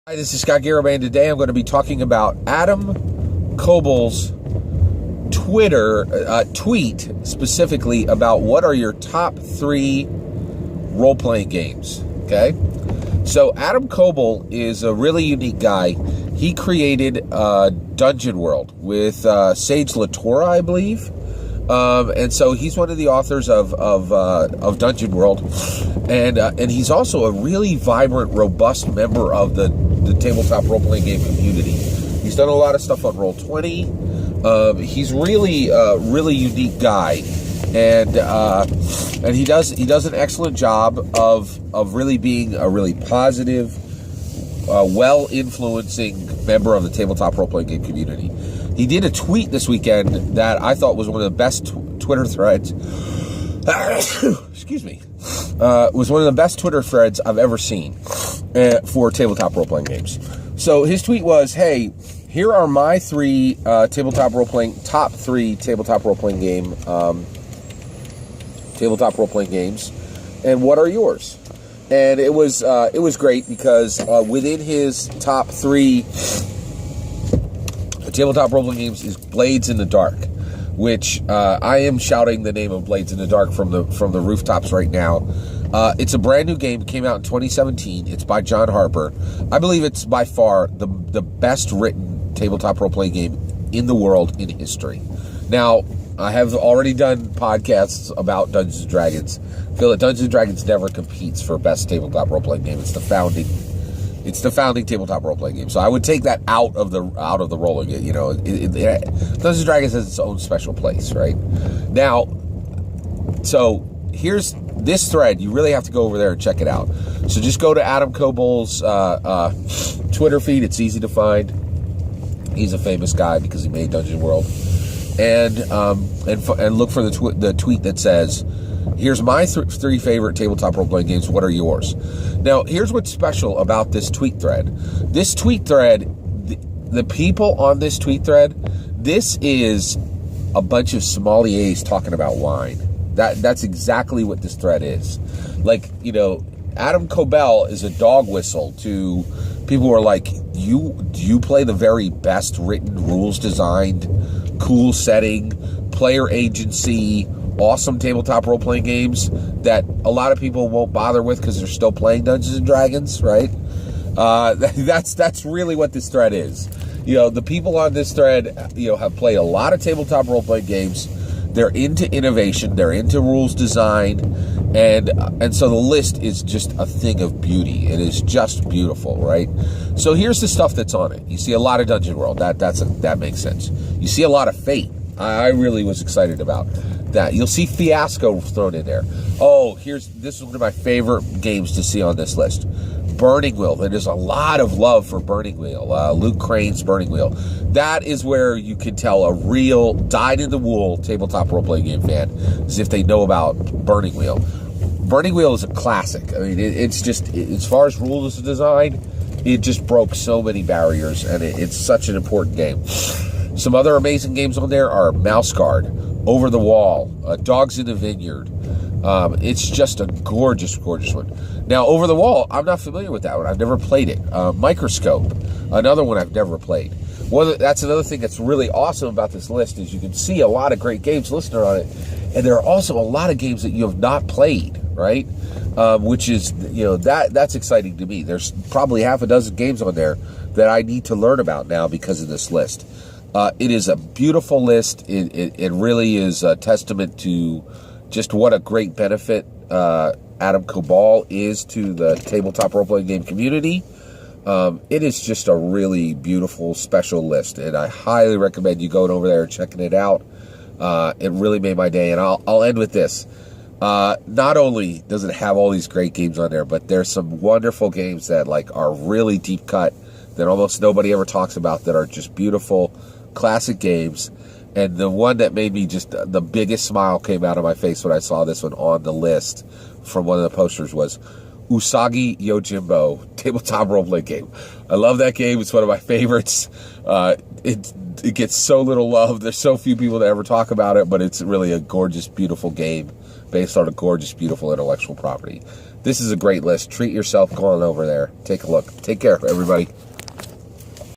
Hi, this is Scott Garibay, and today I'm going to be talking about Adam Koebels' tweet specifically about what are your top 3 role-playing games, okay? So Adam Koebel is a really unique guy. He created Dungeon World with Sage LaTorra, I believe. And so he's one of the authors of Dungeon World, and he's also a really vibrant, robust member of the tabletop role-playing game community. He's done a lot of stuff on Roll20. He's really unique guy, and he does an excellent job of really being a really positive, well-influencing member of the tabletop role-playing game community. He did a tweet this weekend that I thought was one of the best Twitter threads. Excuse me. Was one of the best Twitter threads I've ever seen for tabletop role-playing games. So his tweet was, "Hey, here are my top 3 tabletop role-playing games, and what are yours?" And it was great because within his top 3 tabletop role-playing games is Blades in the Dark, which I am shouting the name of Blades in the Dark from the rooftops right now. It's a brand new game. It came out in 2017. It's by John Harper. I believe it's by far the best written tabletop role-playing game in the world in history. Now, I have already done podcasts about Dungeons & Dragons. I feel that Dungeons & Dragons never competes for best tabletop role-playing game. It's the founding tabletop role-playing game. So I would take that out of the rolling. You know, Dungeons & Dragons has its own special place, right? Now, so here's this thread. You really have to go over there and check it out. So just go to Adam Koebels' Twitter feed. It's easy to find. He's a famous guy because he made Dungeon World. And look for the tweet that says, "Here's my 3 favorite tabletop role-playing games. What are yours?" Now, here's what's special about this tweet thread. This tweet thread, the people on this tweet thread, this is a bunch of sommeliers talking about wine. That's exactly what this thread is. Like, you know, Adam Koebel is a dog whistle to people who are like, do you play the very best written, rules-designed, cool setting, player agency, awesome tabletop role-playing games that a lot of people won't bother with because they're still playing Dungeons & Dragons, right? That's really what this thread is. You know, the people on this thread, you know, have played a lot of tabletop role-playing games. They're into innovation. They're into rules design. And so the list is just a thing of beauty. It is just beautiful, right? So here's the stuff that's on it. You see a lot of Dungeon World. That makes sense. You see a lot of Fate. I really was excited about that. You'll see Fiasco thrown in there. Oh, this is one of my favorite games to see on this list. Burning Wheel. There's a lot of love for Burning Wheel. Luke Crane's Burning Wheel. That is where you can tell a real dyed-in-the-wool tabletop role-playing game fan as if they know about Burning Wheel. Burning Wheel is a classic. I mean, it's just, as far as rules design, it just broke so many barriers, and it's such an important game. Some other amazing games on there are Mouse Guard, Over the Wall, Dogs in the Vineyard. It's just a gorgeous, gorgeous one. Now, Over the Wall, I'm not familiar with that one. I've never played it. Microscope, another one I've never played. That's another thing that's really awesome about this list is you can see a lot of great games listed on it, and there are also a lot of games that you have not played, right? Which is, you know, that's exciting to me. There's probably half a dozen games on there that I need to learn about now because of this list. It is a beautiful list. It really is a testament to just what a great benefit Adam Koebel is to the tabletop role-playing game community. It is just a really beautiful, special list, and I highly recommend you going over there and checking it out. It really made my day, and I'll end with this. Not only does it have all these great games on there, but there's some wonderful games that are really deep cut that almost nobody ever talks about that are just beautiful, classic games. And the one that made me just the biggest smile came out of my face when I saw this one on the list from one of the posters was Usagi Yojimbo tabletop role-playing game. I love that game. It's one of my favorites. It gets so little love. There's so few people that ever talk about it, but it's really a gorgeous, beautiful game based on a gorgeous, beautiful intellectual property. This is a great list. Treat yourself going over there. Take a look. Take care, everybody.